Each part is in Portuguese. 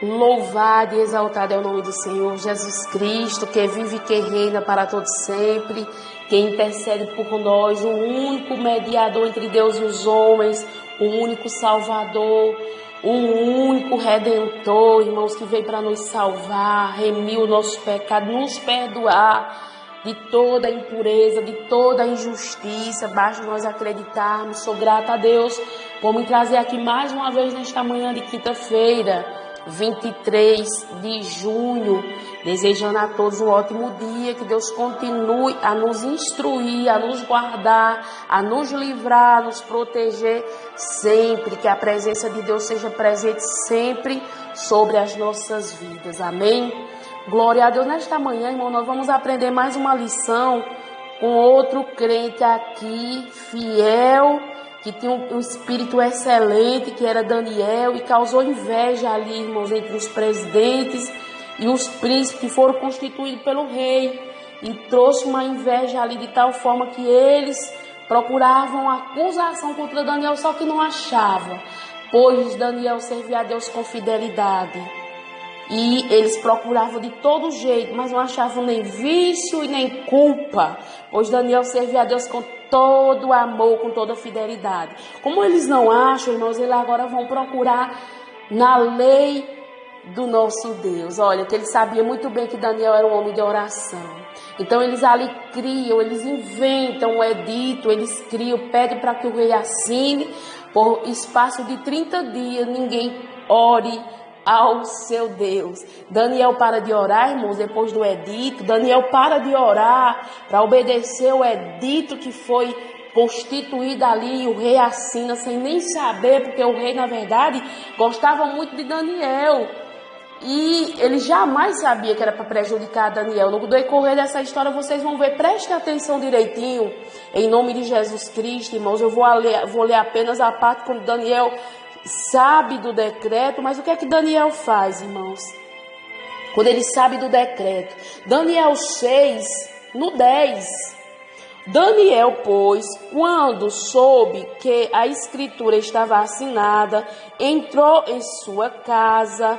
Louvado e exaltado é o nome do Senhor Jesus Cristo, que vive e que reina para todos sempre, que intercede por nós, o único mediador entre Deus e os homens, o único Salvador, o único Redentor, irmãos, que veio para nos salvar, remir o nosso pecado, nos perdoar de toda a impureza, de toda a injustiça. Basta nós acreditarmos. Sou grata a Deus por me trazer aqui mais uma vez nesta manhã de quinta-feira, 23 de junho, desejando a todos um ótimo dia, que Deus continue a nos instruir, a nos guardar, a nos livrar, a nos proteger sempre, que a presença de Deus seja presente sempre sobre as nossas vidas, amém? Glória a Deus. Nesta manhã, irmão, nós vamos aprender mais uma lição com outro crente aqui, fiel, que tinha um espírito excelente, que era Daniel, e causou inveja ali, irmãos, entre os presidentes e os príncipes que foram constituídos pelo rei, e trouxe uma inveja ali de tal forma que eles procuravam acusação contra Daniel, só que não achavam, pois Daniel servia a Deus com fidelidade. E eles procuravam de todo jeito, mas não achavam nem vício e nem culpa, pois Daniel servia a Deus com todo amor, com toda fidelidade. Como eles não acham, irmãos, eles agora vão procurar na lei do nosso Deus. Olha, que eles sabiam muito bem que Daniel era um homem de oração. Então eles ali criam, eles inventam um edito, eles criam, pedem para que o rei assine, por espaço de 30 dias, ninguém ore ao seu Deus. Daniel para de orar, irmãos, depois do edito. Daniel para de orar para obedecer o edito que foi constituído ali. O rei assina sem nem saber, porque o rei, na verdade, gostava muito de Daniel. E ele jamais sabia que era para prejudicar Daniel. No decorrer dessa história vocês vão ver, prestem atenção direitinho, em nome de Jesus Cristo, irmãos. Eu vou ler apenas a parte quando Daniel sabe do decreto. Mas o que é que Daniel faz, irmãos? Quando ele sabe do decreto, Daniel 6, no 10. Daniel, pois, quando soube que a escritura estava assinada, entrou em sua casa.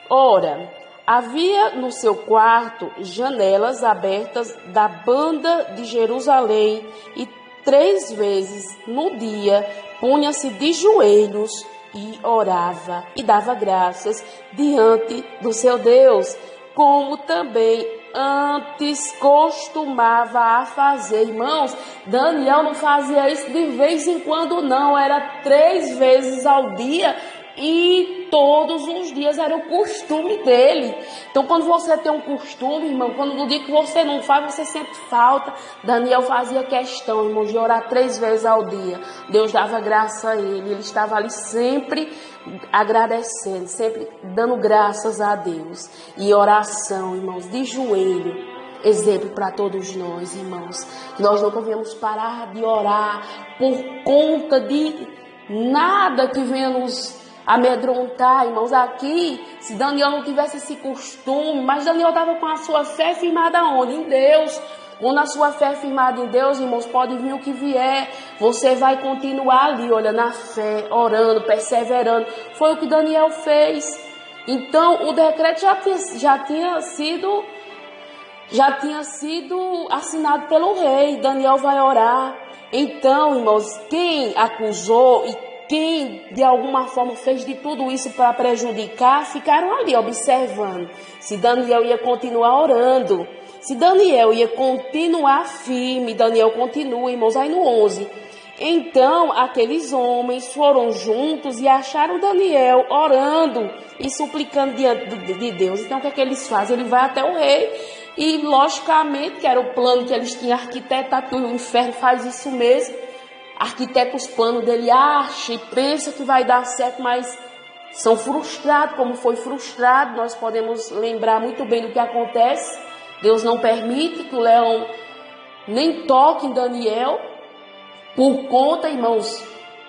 Ora, havia no seu quarto janelas abertas da banda de Jerusalém, e 3 vezes no dia punha-se de joelhos e orava e dava graças diante do seu Deus, como também antes costumava a fazer. Irmãos, Daniel não fazia isso de vez em quando, não, era 3 vezes ao dia. E todos os dias era o costume dele. Então, quando você tem um costume, irmão, quando no dia que você não faz, você sempre falta. Daniel fazia questão, irmão, de orar 3 vezes ao dia. Deus dava graça a ele. Ele estava ali sempre agradecendo, sempre dando graças a Deus. E oração, irmãos, de joelho. Exemplo para todos nós, irmãos. Que nós não podemos parar de orar por conta de nada que venha nos amedrontar, irmãos. Aqui, se Daniel não tivesse esse costume, mas Daniel estava com a sua fé firmada onde? Em Deus. Quando a sua fé é firmada em Deus, irmãos, pode vir o que vier, você vai continuar ali, olha, na fé, orando, perseverando. Foi o que Daniel fez. Então, o decreto já tinha sido assinado pelo rei. Daniel vai orar. Então, irmãos, quem acusou e quem de alguma forma fez de tudo isso para prejudicar, ficaram ali observando se Daniel ia continuar orando, se Daniel ia continuar firme. Daniel continua, irmãos, aí no 11. Então aqueles homens foram juntos e acharam Daniel orando e suplicando diante de Deus. Então o que é que eles fazem? Ele vai até o rei e, logicamente, que era o plano que eles tinham arquitetado, o inferno faz isso mesmo. Arquiteta os planos dele, acha e pensa que vai dar certo, mas são frustrados, como foi frustrado. Nós podemos lembrar muito bem do que acontece. Deus não permite que o leão nem toque em Daniel, por conta, irmãos,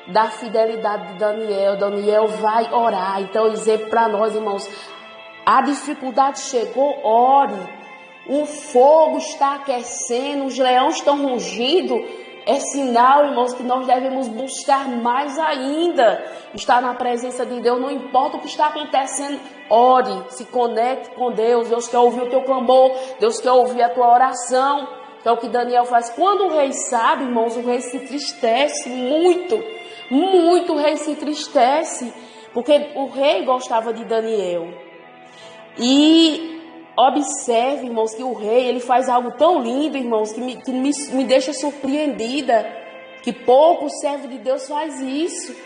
da fidelidade de Daniel. Daniel vai orar. Então, exemplo para nós, irmãos, a dificuldade chegou, ore. O fogo está aquecendo, os leões estão rugindo. É sinal, irmãos, que nós devemos buscar mais ainda. Estar na presença de Deus, não importa o que está acontecendo, ore, se conecte com Deus. Deus quer ouvir o teu clamor, Deus quer ouvir a tua oração. Que é o que Daniel faz. Quando o rei sabe, irmãos, o rei se entristece muito. Muito o rei se entristece. Porque o rei gostava de Daniel. E observe, irmãos, que o rei, ele faz algo tão lindo, irmãos, que me deixa surpreendida. Que pouco servo de Deus faz isso.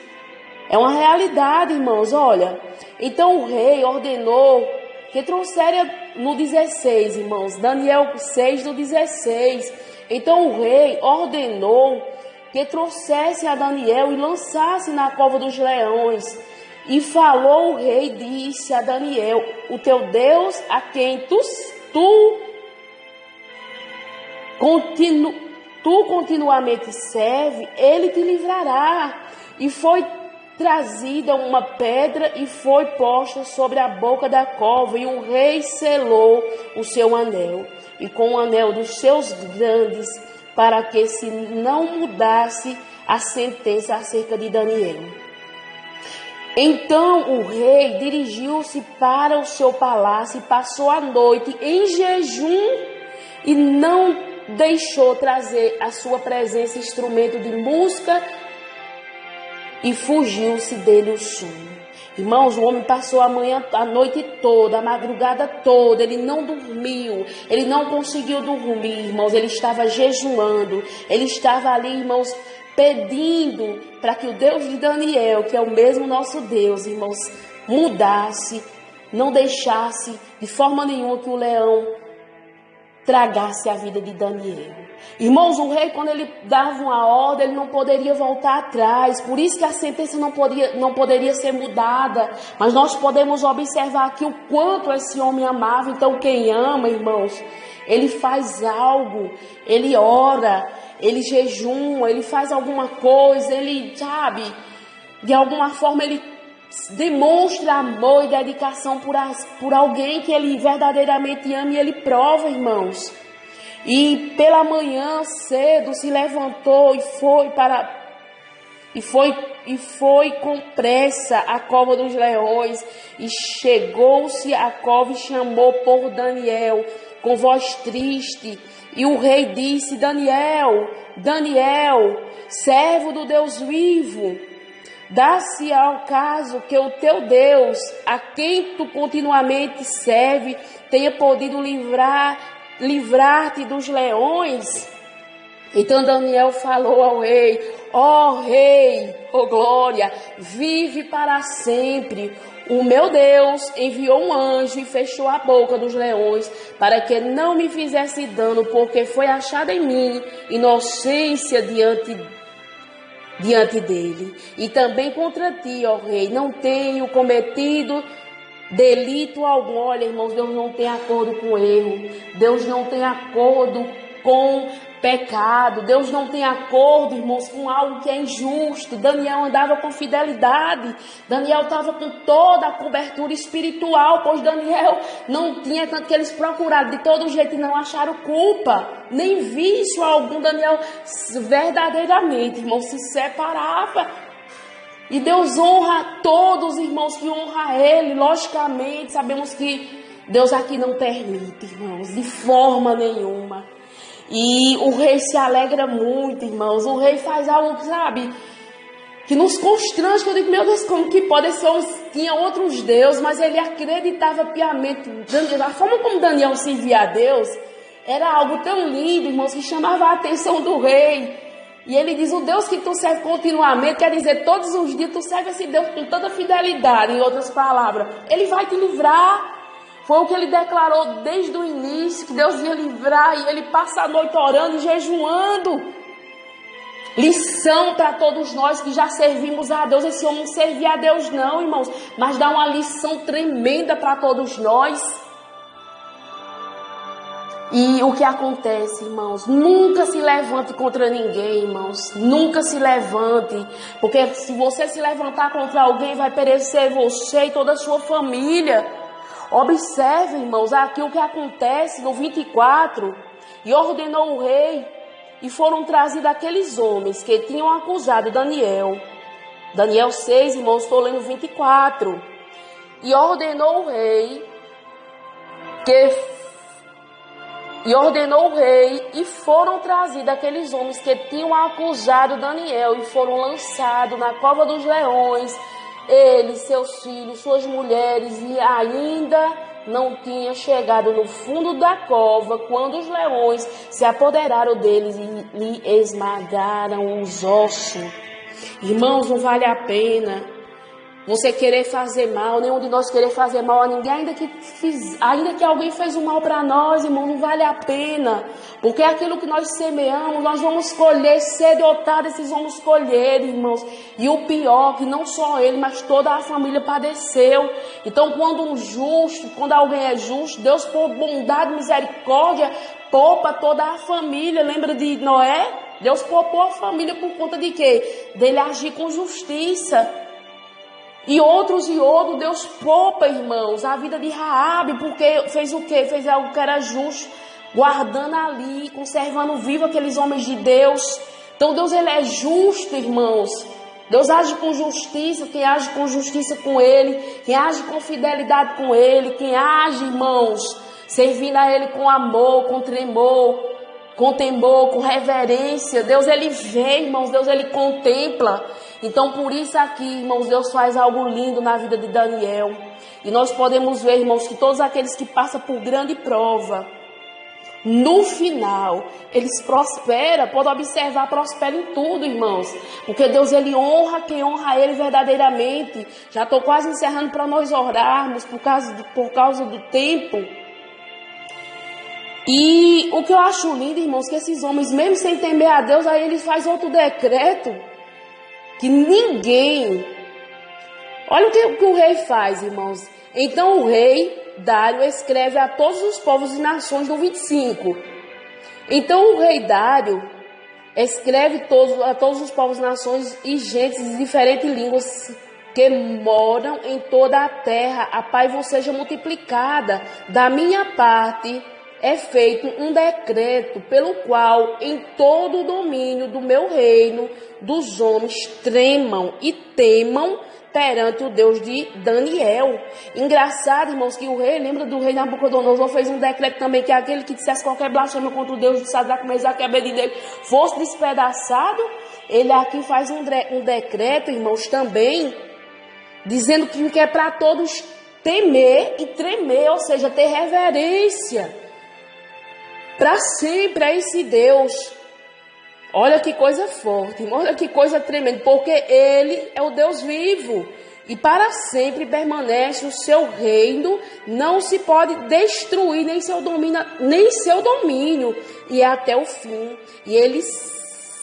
É uma realidade, irmãos, olha. Então o rei ordenou que trouxeram no 16, irmãos. Daniel 6, no 16. Então o rei ordenou que trouxesse a Daniel e lançasse na cova dos leões. E falou o rei, disse a Daniel: o teu Deus, a quem tu continuamente serve, ele te livrará. E foi trazida uma pedra e foi posta sobre a boca da cova, e o rei selou o seu anel, e com o anel dos seus grandes, para que se não mudasse a sentença acerca de Daniel. Então o rei dirigiu-se para o seu palácio e passou a noite em jejum e não deixou trazer à sua presença instrumento de música, e fugiu-se dele o sono. Irmãos, o homem passou a noite toda, a madrugada toda, ele não dormiu, ele não conseguiu dormir, irmãos, ele estava jejuando, ele estava ali, irmãos, pedindo para que o Deus de Daniel, que é o mesmo nosso Deus, irmãos, mudasse, não deixasse de forma nenhuma que o leão tragasse a vida de Daniel. Irmãos, o rei, quando ele dava uma ordem, ele não poderia voltar atrás. Por isso que a sentença não poderia ser mudada. Mas nós podemos observar aqui o quanto esse homem amava. Então, quem ama, irmãos, ele faz algo, ele ora, ele jejuma, ele faz alguma coisa, ele, sabe, de alguma forma ele demonstra amor e dedicação por alguém que ele verdadeiramente ama, e ele prova, irmãos. E pela manhã cedo se levantou e foi com pressa à cova dos leões, e chegou-se à cova e chamou por Daniel com voz triste. E o rei disse: Daniel, Daniel, servo do Deus vivo, dá-se ao caso que o teu Deus, a quem tu continuamente serve, tenha podido livrar-te dos leões? Então Daniel falou ao rei: ó rei, ó glória, vive para sempre. O meu Deus enviou um anjo e fechou a boca dos leões, para que não me fizesse dano, porque foi achada em mim inocência diante dele. E também contra ti, ó rei, não tenho cometido delito algum. Olha, irmãos, Deus não tem acordo com erro. Deus não tem acordo com pecado. Deus não tem acordo, irmãos, com algo que é injusto. Daniel andava com fidelidade. Daniel estava com toda a cobertura espiritual, pois Daniel não tinha tanto que eles procuraram de todo jeito e não acharam culpa, nem vício algum. Daniel verdadeiramente, irmãos, se separava. E Deus honra todos, irmãos, que honra a Ele. Logicamente, sabemos que Deus aqui não permite, irmãos, de forma nenhuma. E o rei se alegra muito, irmãos. O rei faz algo, sabe, que nos constrange. Que eu digo, meu Deus, como que pode ser? Tinha outros deuses, mas ele acreditava piamente. A forma como Daniel servia a Deus era algo tão lindo, irmãos, que chamava a atenção do rei. E ele diz: o Deus que tu serve continuamente, quer dizer, todos os dias tu serve esse Deus com tanta fidelidade. Em outras palavras, ele vai te livrar. Foi o que ele declarou desde o início, que Deus ia livrar, e ele passa a noite orando e jejuando. Lição para todos nós que já servimos a Deus. Esse homem não servia a Deus não, irmãos, mas dá uma lição tremenda para todos nós. E o que acontece, irmãos? Nunca se levante contra ninguém, irmãos. Nunca se levante. Porque se você se levantar contra alguém, vai perecer você e toda a sua família. Observe, irmãos, aqui o que acontece no 24. E ordenou o rei e foram trazidos aqueles homens que tinham acusado Daniel. Daniel 6, irmãos, estou lendo 24. E ordenou o rei e foram trazidos aqueles homens que tinham acusado Daniel e foram lançados na cova dos leões, eles, seus filhos, suas mulheres, e ainda não tinha chegado no fundo da cova quando os leões se apoderaram deles e lhe esmagaram os ossos. Irmãos, não vale a pena você querer fazer mal, nenhum de nós querer fazer mal a ninguém, ainda que alguém fez o mal para nós, irmão, não vale a pena. Porque aquilo que nós semeamos, nós vamos colher, cedo ou tarde, esses vamos colher, irmãos. E o pior, que não só ele, mas toda a família padeceu. Então, quando alguém é justo, Deus, por bondade e misericórdia, poupa toda a família. Lembra de Noé? Deus poupou a família por conta de quê? Dele agir com justiça. E outros, Deus poupa, irmãos, a vida de Raabe, porque fez o quê? Fez algo que era justo, guardando ali, conservando vivo aqueles homens de Deus. Então Deus, ele é justo, irmãos. Deus age com justiça, quem age com justiça com ele, quem age com fidelidade com ele, quem age, irmãos, servindo a ele com amor, com tremor, com temor, com reverência. Deus, ele vê, irmãos, Deus, ele contempla. Então, por isso aqui, irmãos, Deus faz algo lindo na vida de Daniel. E nós podemos ver, irmãos, que todos aqueles que passam por grande prova, no final, eles prosperam. Pode observar, prosperam em tudo, irmãos. Porque Deus, ele honra quem honra ele verdadeiramente. Já estou quase encerrando para nós orarmos por causa do tempo. E o que eu acho lindo, irmãos, que esses homens, mesmo sem temer a Deus, aí eles fazem outro decreto. Que ninguém... Olha o que o rei faz, irmãos. Então o rei Dário escreve a todos os povos e nações no 25. Então o rei Dário escreve a todos os povos, nações e gentes de diferentes línguas que moram em toda a terra. A paz vos seja multiplicada. Da minha parte é feito um decreto pelo qual em todo o domínio do meu reino dos homens tremam e temam perante o Deus de Daniel. Engraçado, irmãos, que o rei, lembra do rei Nabucodonosor, fez um decreto também que aquele que dissesse qualquer blasfêmia contra o Deus de Sadraque, Mesaque e Abednego fosse despedaçado. Ele aqui faz um decreto, irmãos, também dizendo que é para todos temer e tremer, ou seja, ter reverência para sempre a esse Deus. Olha que coisa forte, olha que coisa tremenda, porque ele é o Deus vivo e para sempre permanece o seu reino, não se pode destruir nem seu domínio, e é até o fim.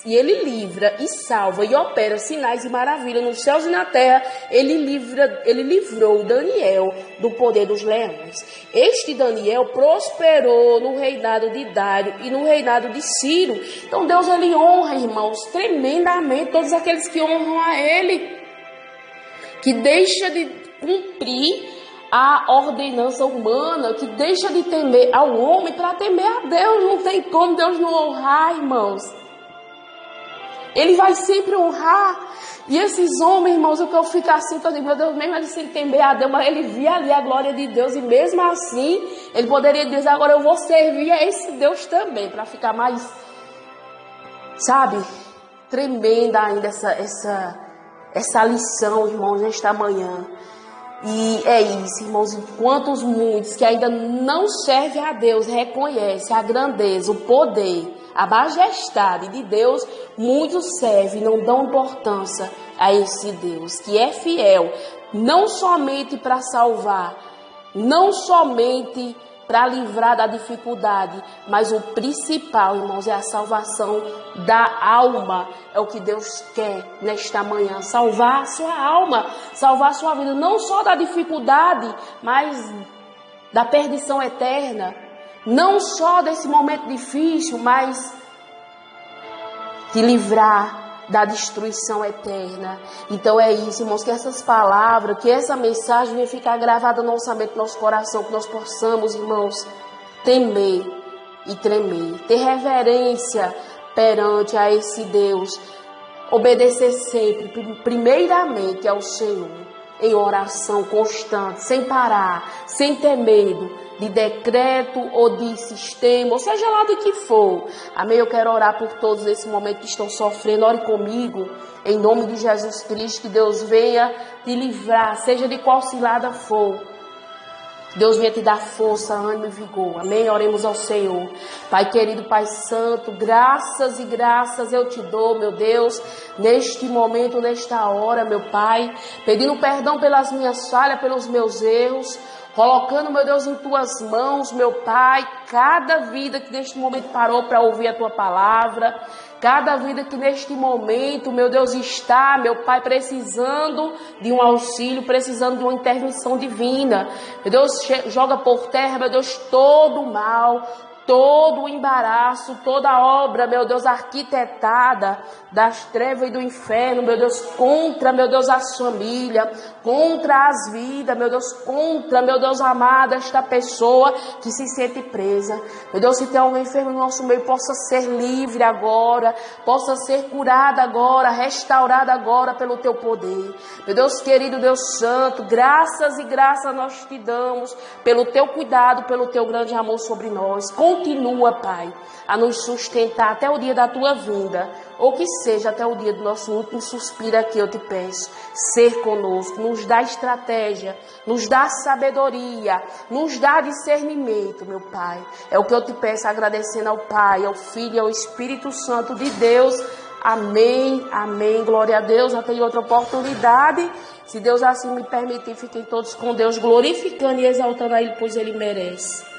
E ele livra e salva e opera sinais e maravilhas nos céus e na terra. Ele livrou Daniel do poder dos leões. Este Daniel prosperou no reinado de Dário e no reinado de Ciro. Então Deus, ele honra, irmãos, tremendamente todos aqueles que honram a ele, que deixa de cumprir a ordenança humana, que deixa de temer ao homem para temer a Deus. Não tem como Deus não honrar, irmãos. Ele vai sempre honrar. E esses homens, irmãos, o que eu fico assim, eu digo, meu Deus, mesmo ele sem temer a Deus, mas ele via ali a glória de Deus, e mesmo assim, ele poderia dizer, agora eu vou servir a esse Deus também, para ficar mais, sabe, tremenda ainda essa lição, irmãos, nesta manhã. E é isso, irmãos, enquanto os muitos que ainda não servem a Deus reconhecem a grandeza, o poder, a majestade de Deus, muitos servem, não dão importância a esse Deus, que é fiel, não somente para salvar, não somente para livrar da dificuldade, mas o principal, irmãos, é a salvação da alma. É o que Deus quer nesta manhã, salvar a sua alma, salvar a sua vida, não só da dificuldade, mas da perdição eterna. Não só desse momento difícil, mas te livrar da destruição eterna. Então é isso, irmãos, que essas palavras, que essa mensagem venha ficar gravada no nossa mente, no nosso coração, que nós possamos, irmãos, temer e tremer, ter reverência perante a esse Deus, obedecer sempre, primeiramente ao Senhor, em oração constante, sem parar, sem ter medo de decreto ou de sistema, ou seja lá do que for. Amém? Eu quero orar por todos nesse momento que estão sofrendo. Ore comigo, em nome de Jesus Cristo, que Deus venha te livrar, seja de qual cilada for. Deus venha te dar força, ânimo e vigor. Amém? Oremos ao Senhor. Pai querido, Pai santo, graças e graças eu te dou, meu Deus, neste momento, nesta hora, meu Pai, pedindo perdão pelas minhas falhas, pelos meus erros, colocando, meu Deus, em tuas mãos, meu Pai, cada vida que neste momento parou para ouvir a tua palavra, cada vida que neste momento, meu Deus, está, meu Pai, precisando de um auxílio, precisando de uma intervenção divina. Meu Deus, joga por terra, meu Deus, todo o mal, todo o embaraço, toda a obra, meu Deus, arquitetada das trevas e do inferno, meu Deus, contra, meu Deus, as famílias, contra as vidas, meu Deus, contra, meu Deus amado, esta pessoa que se sente presa. Meu Deus, se tem alguém enfermo no nosso meio, possa ser livre agora, possa ser curada agora, restaurada agora pelo teu poder. Meu Deus querido, Deus santo, graças e graças nós te damos pelo teu cuidado, pelo teu grande amor sobre nós. Continua, Pai, a nos sustentar até o dia da tua vinda, ou que seja até o dia do nosso último suspiro aqui, eu te peço, ser conosco, nos dá estratégia, nos dá sabedoria, nos dá discernimento, meu Pai. É o que eu te peço, agradecendo ao Pai, ao Filho e ao Espírito Santo de Deus. Amém, amém, glória a Deus. Até em outra oportunidade, se Deus assim me permitir, fiquem todos com Deus, glorificando e exaltando a Ele, pois Ele merece.